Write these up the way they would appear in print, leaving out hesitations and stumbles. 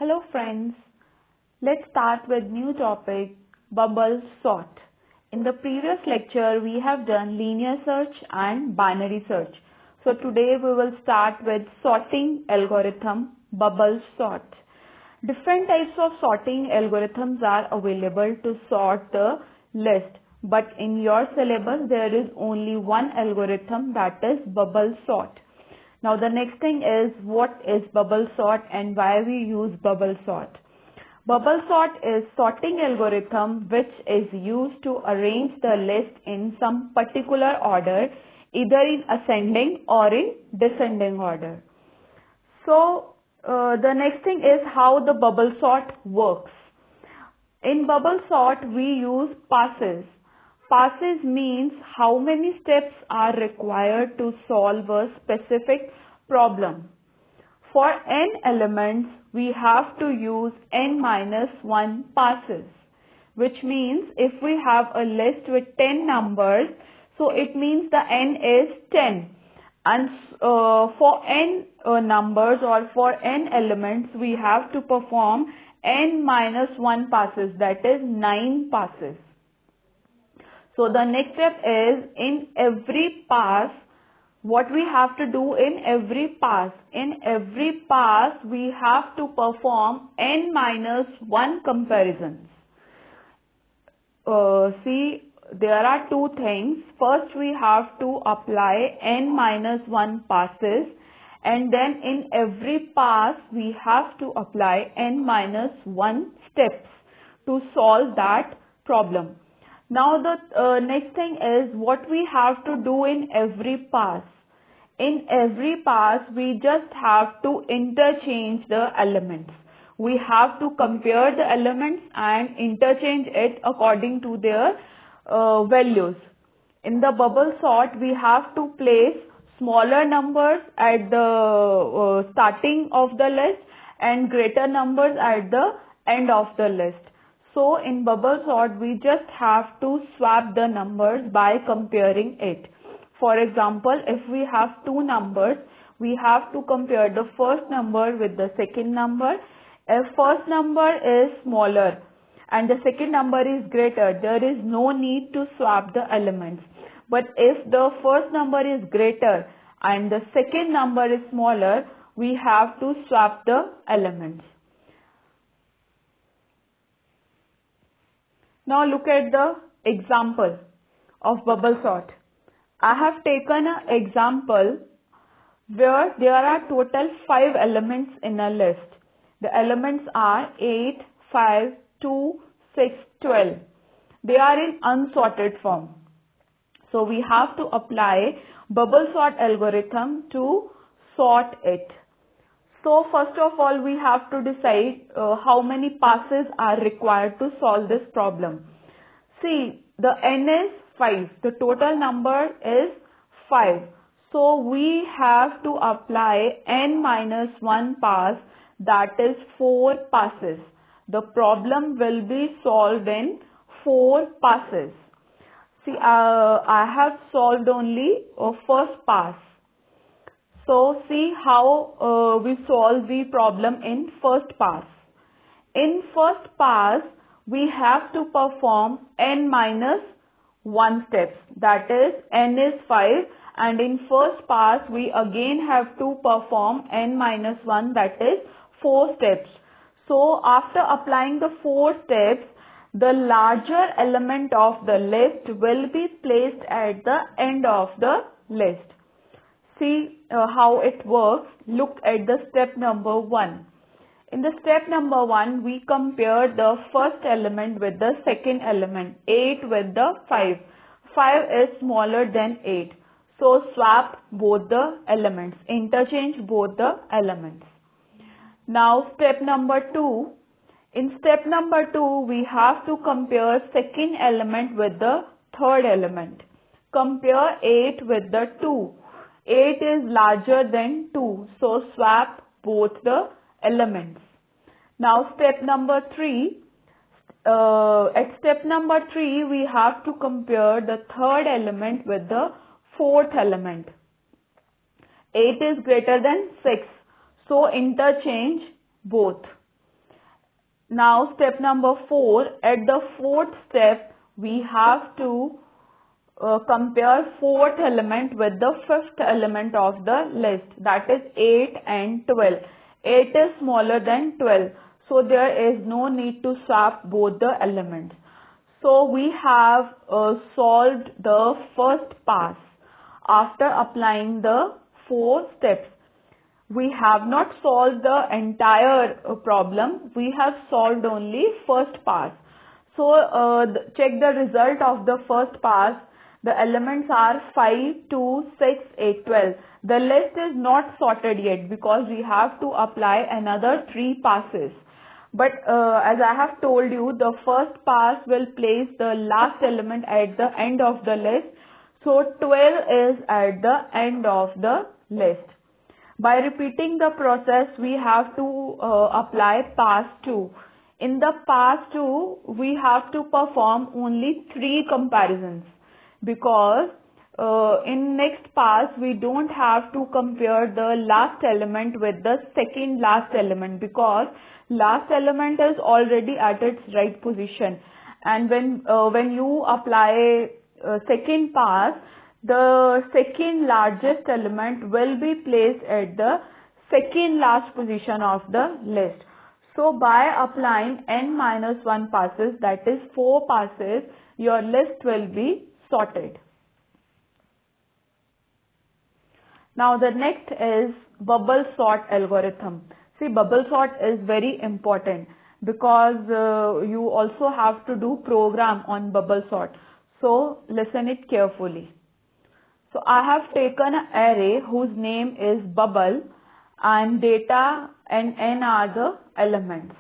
Hello friends, let's start with new topic bubble sort. In the previous lecture we have done linear search and binary search. So today we will start with sorting algorithm bubble sort. Different types of sorting algorithms are available to sort the list, but in your syllabus there is only one algorithm, that is bubble sort. Now the next thing is what is bubble sort and why we use bubble sort. Bubble sort is sorting algorithm which is used to arrange the list in some particular order, either in ascending or in descending order. So the next thing is how the bubble sort works. In bubble sort we use passes. Passes means how many steps are required to solve a specific problem. For n elements, we have to use n-1 passes, which means if we have a list with 10 numbers, so it means the n is 10. And for n numbers or for n elements, we have to perform n-1 passes, that is 9 passes. So the next step is in every pass, what we have to do in every pass. In every pass, we have to perform n-1 comparisons. See, there are two things. First, we have to apply n-1 passes, and then in every pass, we have to apply n-1 steps to solve that problem. Now the next thing is what we have to do in every pass. In every pass we just have to interchange the elements. We have to compare the elements and interchange it according to their values. In the bubble sort we have to place smaller numbers at the starting of the list and greater numbers at the end of the list. So in bubble sort we just have to swap the numbers by comparing it. For example, if we have two numbers, we have to compare the first number with the second number. If first number is smaller and the second number is greater, there is no need to swap the elements. But if the first number is greater and the second number is smaller, we have to swap the elements. Now look at the example of bubble sort. I have taken an example where there are total 5 elements in a list. The elements are 8, 5, 2, 6, 12. They are in unsorted form. So we have to apply bubble sort algorithm to sort it. So first of all we have to decide how many passes are required to solve this problem. See, the n is 5. The total number is 5. So we have to apply n-1 pass, that is 4 passes. The problem will be solved in 4 passes. See, I have solved only first pass. So see how we solve the problem in first pass. In first pass, we have to perform n-1 steps. That is, n is 5, and in first pass, we again have to perform n-1, that is 4 steps. So after applying the 4 steps, the larger element of the list will be placed at the end of the list. See how it works. Look at the step number 1. In the step number 1, we compare the first element with the second element, 8 with the 5. 5 is smaller than 8. So swap both the elements, interchange both the elements. Now step number 2. In step number 2, we have to compare second element with the third element. Compare 8 with the 2. 8 is larger than 2, so swap both the elements. Now step number 3, at step number 3 we have to compare the third element with the fourth element. 8 is greater than 6, so interchange both. Now step number 4, at the fourth step, we have to compare fourth element with the fifth element of the list, that is 8 and 12. 8 is smaller than 12, so there is no need to swap both the elements. So we have solved the first pass after applying the 4 steps. We have not solved the entire problem. We have solved only first pass. So check the result of the first pass. The elements are 5, 2, 6, 8, 12. The list is not sorted yet because we have to apply another 3 passes. But as I have told you, the first pass will place the last element at the end of the list. So 12 is at the end of the list. By repeating the process, we have to apply pass 2. In the pass 2, we have to perform only 3 comparisons because in next pass, we don't have to compare the last element with the second last element because last element is already at its right position. And when you apply second pass, the second largest element will be placed at the second last position of the list. So by applying n-1 passes, that is 4 passes, your list will be sorted. Now the next is bubble sort algorithm. See, bubble sort is very important because you also have to do program on bubble sort. So listen it carefully. So I have taken an array whose name is bubble and data and n are the elements.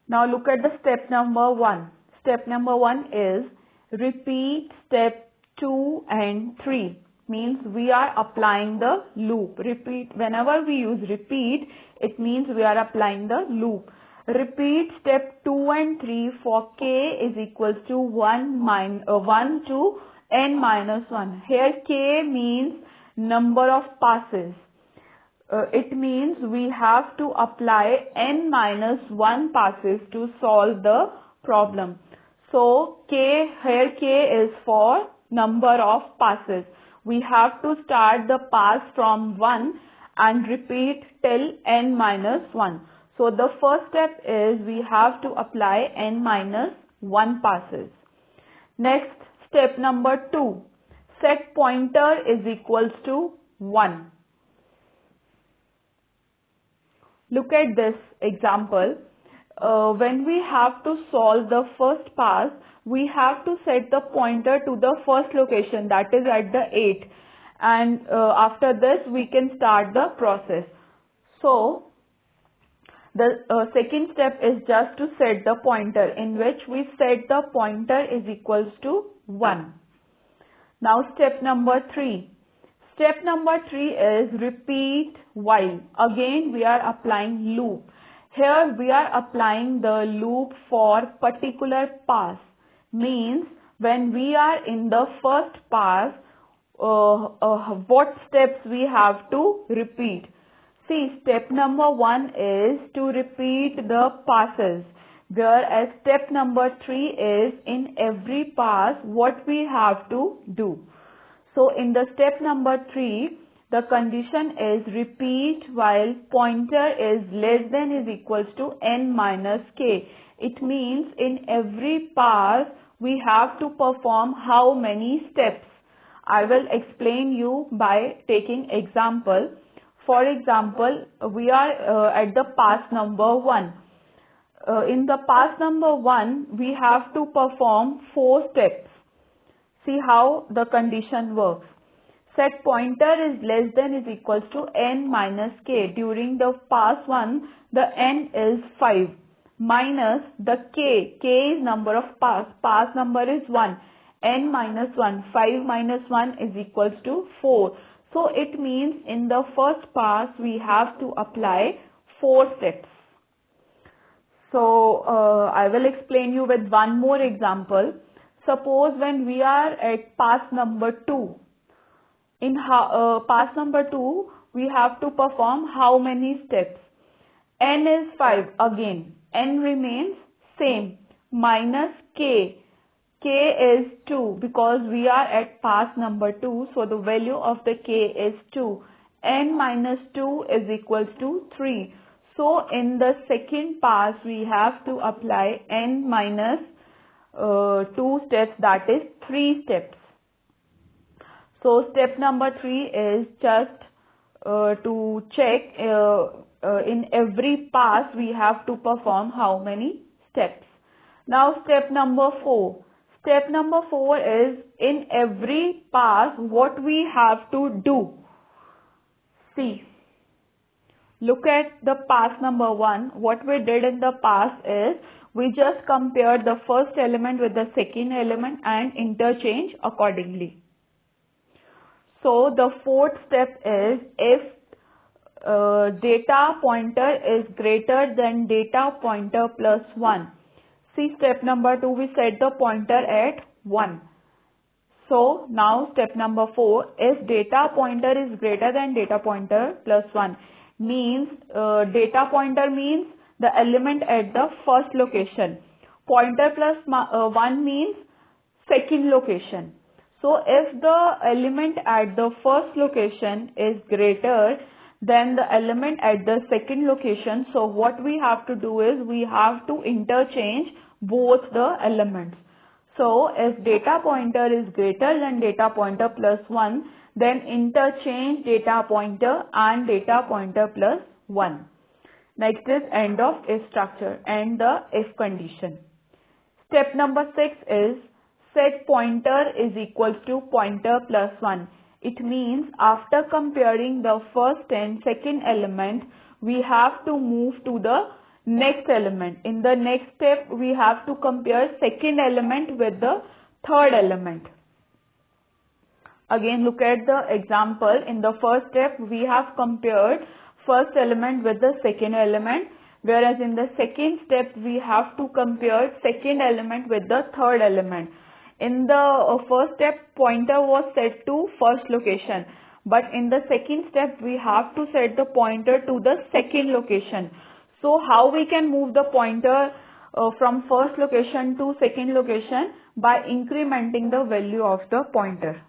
Now look at the step number 1. Step number 1 is repeat step 2 and 3. Means we are applying the loop. Repeat, whenever we use repeat, it means we are applying the loop. Repeat step 2 and 3 for k is equals to 1 to n-1. Here k means number of passes. It means we have to apply n-1 passes to solve the problem. So here k is for number of passes. We have to start the pass from 1 and repeat till n-1. So the first step is we have to apply n-1 passes. Next, step number 2. Set pointer is equals to 1. Look at this example. When we have to solve the first pass, we have to set the pointer to the first location, that is at the 8. And after this, we can start the process. So the second step is just to set the pointer, in which we set the pointer is equals to 1. Now step number 3. Step number 3 is repeat while. Again we are applying loop. Here we are applying the loop for particular pass. Means when we are in the first pass, what steps we have to repeat. See, step number 1 is to repeat the passes, whereas step number 3 is in every pass what we have to do. So in the step number 3, the condition is repeat while pointer is less than is equals to n minus k. It means in every pass we have to perform how many steps. I will explain you by taking example. For example, we are at the pass number 1. In the pass number 1, we have to perform 4 steps. See how the condition works. Set pointer is less than is equals to n minus k. During the pass 1, the n is 5 minus the k. K is number of pass. Pass number is 1. N minus 1. 5 minus 1 is equals to 4. So it means in the first pass we have to apply 4 steps. So I will explain you with one more example. Suppose when we are at pass number 2. In pass number 2, we have to perform how many steps? N is 5 again. n remains same, minus k. K is 2 because we are at pass number 2, so the value of the k is 2. N minus 2 is equals to 3. So in the second pass we have to apply n minus 2 steps, that is 3 steps. So step number 3 is just to check in every pass we have to perform how many steps. Now step number 4. Step number 4 is in every pass what we have to do. See, look at the pass number 1. What we did in the pass is we just compared the first element with the second element and interchange accordingly. So the fourth step is if data pointer is greater than data pointer plus 1. See step number 2, we set the pointer at 1. So now step number 4, if data pointer is greater than data pointer plus 1, means data pointer means the element at the first location. Pointer plus 1 means second location. So if the element at the first location is greater than the element at the second location, so what we have to do is we have to interchange both the elements. So if data pointer is greater than data pointer plus 1, then interchange data pointer and data pointer plus 1. Next is end of if structure and the if condition. Step number 6 is set pointer is equals to pointer plus 1. It means after comparing the first and second element, we have to move to the next element. In the next step, we have to compare second element with the third element. Again, look at the example. In the first step, we have compared first element with the second element, whereas in the second step, we have to compare second element with the third element. In the first step, pointer was set to first location, but in the second step, we have to set the pointer to the second location. So how we can move the pointer from first location to second location? By incrementing the value of the pointer.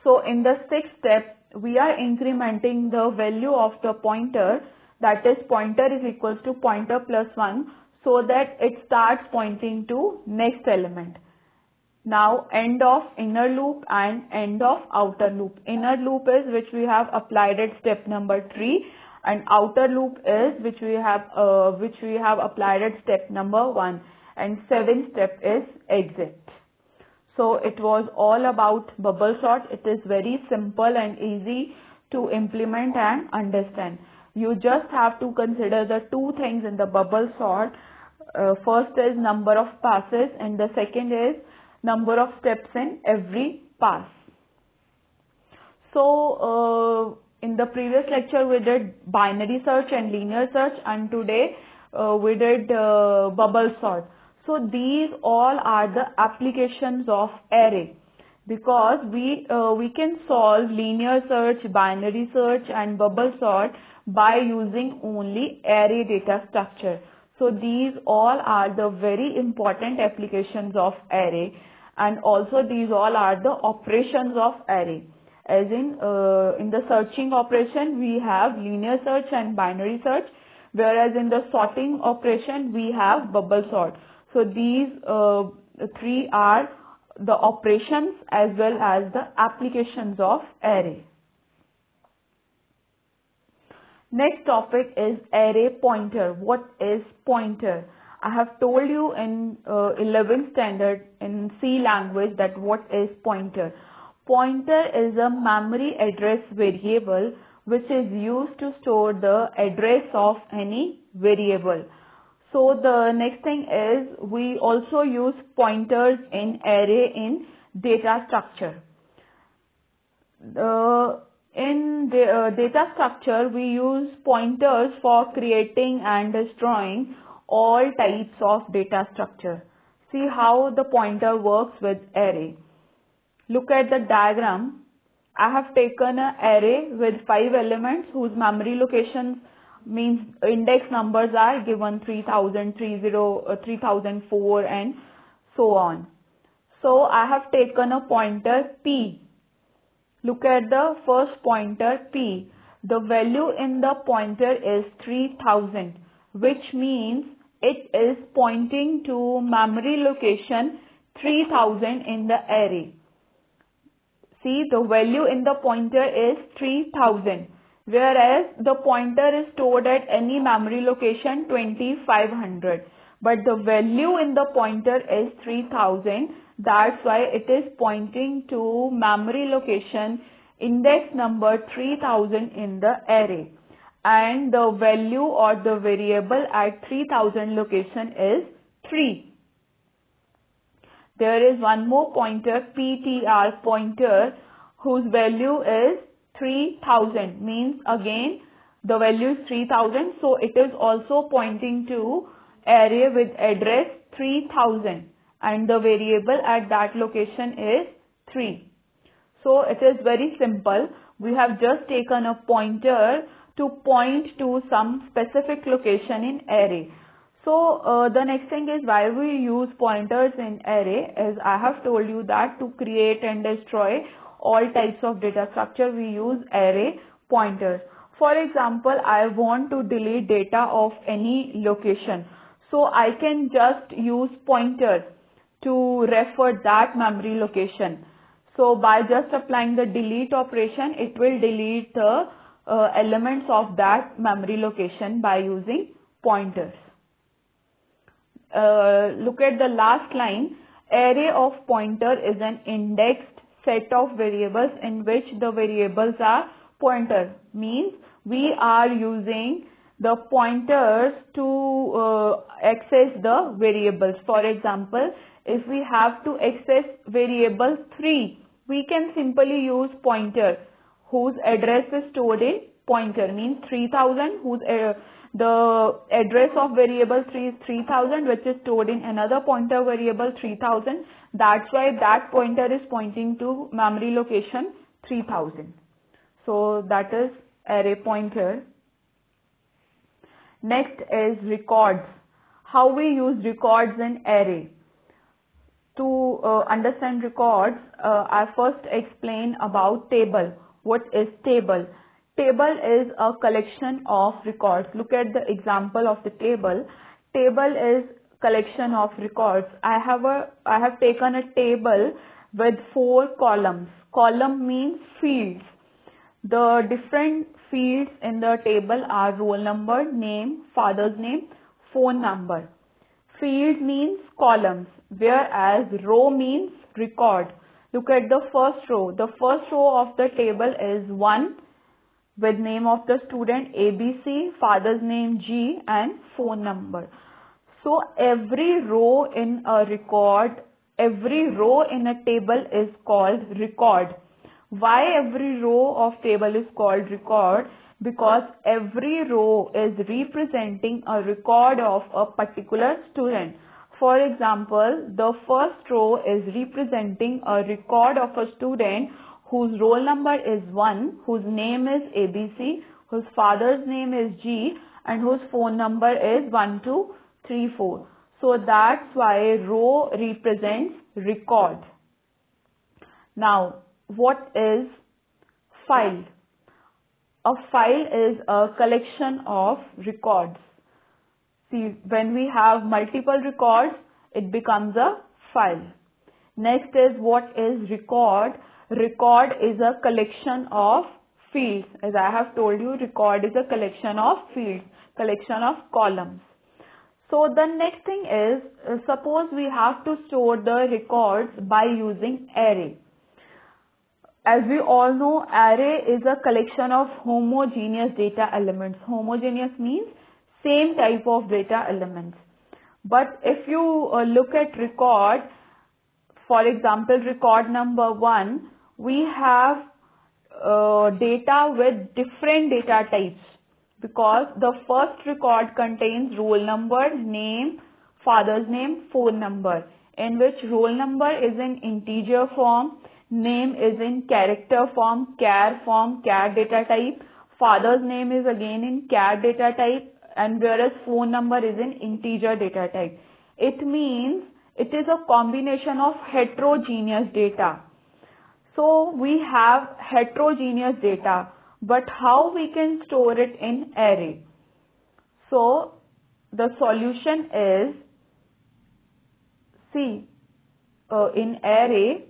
So in the sixth step, we are incrementing the value of the pointer, that is pointer is equals to pointer plus 1, so that it starts pointing to next element. Now end of inner loop and end of outer loop. Inner loop is which we have applied at step number 3, and outer loop is which we have applied at step number 1, and seventh step is exit. So it was all about bubble sort. It is very simple and easy to implement and understand. You just have to consider the two things in the bubble sort. First is number of passes and the second is number of steps in every pass. So in the previous lecture we did binary search and linear search, and today we did bubble sort. So these all are the applications of array, because we can solve linear search, binary search and bubble sort by using only array data structure. So these all are the very important applications of array, and also these all are the operations of array. As in the searching operation we have linear search and binary search, whereas in the sorting operation we have bubble sort. So these three are the operations as well as the applications of array. Next topic is array pointer. What is pointer? I have told you in 11th standard in C language that what is pointer. Pointer is a memory address variable which is used to store the address of any variable. So the next thing is we also use pointers in array in data structure. In the data structure we use pointers for creating and destroying all types of data structure. See how the pointer works with array. Look at the diagram. I have taken an array with 5 elements whose memory locations means index numbers are given 3000, 3004 and so on. So I have taken a pointer P. Look at the first pointer P. The value in the pointer is 3000, which means it is pointing to memory location 3000 in the array. See, the value in the pointer is 3000, whereas the pointer is stored at any memory location 2500. But the value in the pointer is 3000. That's why it is pointing to memory location index number 3000 in the array. And the value or the variable at 3000 location is 3. There is one more pointer, PTR pointer, whose value is 3000. Means again the value is 3000. So it is also pointing to array with address 3000. And the variable at that location is 3. So it is very simple. We have just taken a pointer to point to some specific location in array. So the next thing is why we use pointers in array. As I have told you that to create and destroy all types of data structure, we use array pointers. For example, I want to delete data of any location. So I can just use pointer to refer that memory location. So by just applying the delete operation, it will delete the elements of that memory location by using pointers. Look at the last line. Array of pointer is an indexed set of variables in which the variables are pointer. Means we are using the pointers to access the variables. For example, if we have to access variable 3, we can simply use pointer whose address is stored in pointer. Means 3000, whose the address of variable 3 is 3000, which is stored in another pointer variable 3000. That's why that pointer is pointing to memory location 3000. So that is array pointer. Next is records. How we use records in array. To understand records, I first explain about table. What is table? Table is a collection of records. Look at the example of the table. Table is collection of records. I have taken a table with 4 columns. Column means fields. The different fields in the table are roll number, name, father's name, phone number. Field means columns, whereas row means record. Look at the first row. The first row of the table is 1 with name of the student ABC, father's name G and phone number. So every row in a record, every row in a table is called record. Why every row of table is called record? Because every row is representing a record of a particular student. For example, the first row is representing a record of a student whose roll number is 1, whose name is ABC, whose father's name is G, and whose phone number is 1234. So that's why row represents record. Now, what is file? A file is a collection of records. See, when we have multiple records, it becomes a file. Next is what is record? Record is a collection of fields. As I have told you, record is a collection of fields, collection of columns. So the next thing is, suppose we have to store the records by using array. As we all know, array is a collection of homogeneous data elements. Homogeneous means same type of data elements. But if you look at record, for example, record number 1, we have data with different data types, because the first record contains roll number, name, father's name, phone number, in which roll number is in integer form, name is in character form, char form, char data type, father's name is again in char data type, and whereas phone number is in integer data type. It means it is a combination of heterogeneous data. So we have heterogeneous data, but how we can store it in array? So the solution is, see, in array,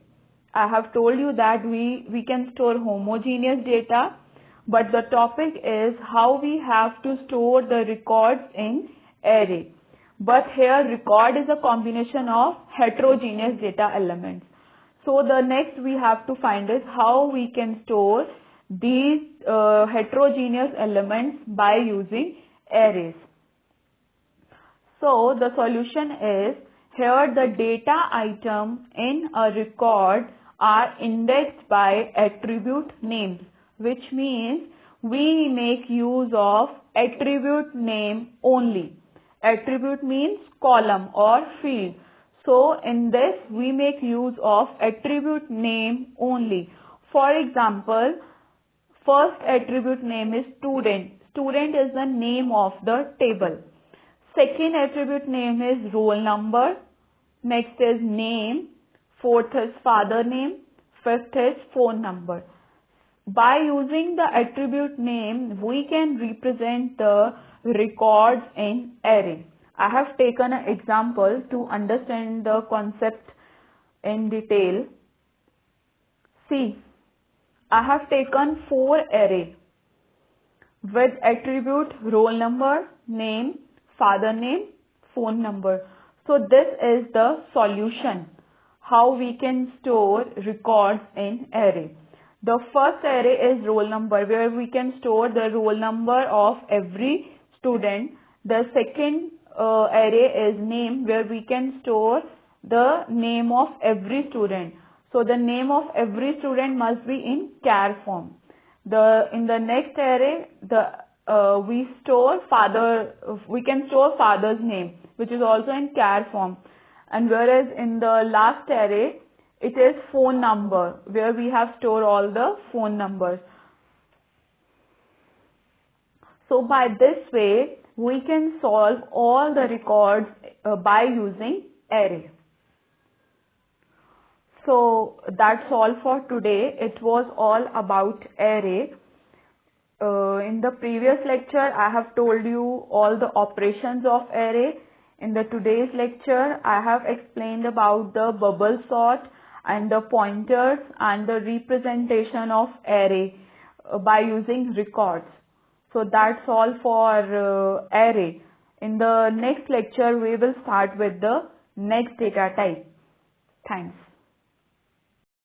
I have told you that we can store homogeneous data, but the topic is how we have to store the records in array. But here record is a combination of heterogeneous data elements. So the next we have to find is how we can store these heterogeneous elements by using arrays. So the solution is, here the data item in a record are indexed by attribute names, which means we make use of attribute name only. Attribute means column or field. So in this we make use of attribute name only. For example, first attribute name is student. Student is the name of the table. Second attribute name is roll number. Next is name. Fourth is father name. Fifth is phone number. By using the attribute name, we can represent the records in array. I have taken an example to understand the concept in detail. See, I have taken 4 array with attribute roll number, name, father name, phone number. So this is the solution, how we can store records in array. The first array is roll number, where we can store the roll number of every student. The second array is name, where we can store the name of every student. So the name of every student must be in char form. In the next array, we can store father's name, which is also in char form. And whereas in the last array, it is phone number, where we have stored all the phone numbers. So by this way, we can solve all the records by using array. So that's all for today. It was all about array. In the previous lecture, I have told you all the operations of array. In the today's lecture, I have explained about the bubble sort and the pointers and the representation of array by using records. So that's all for array. In the next lecture, we will start with the next data type. Thanks.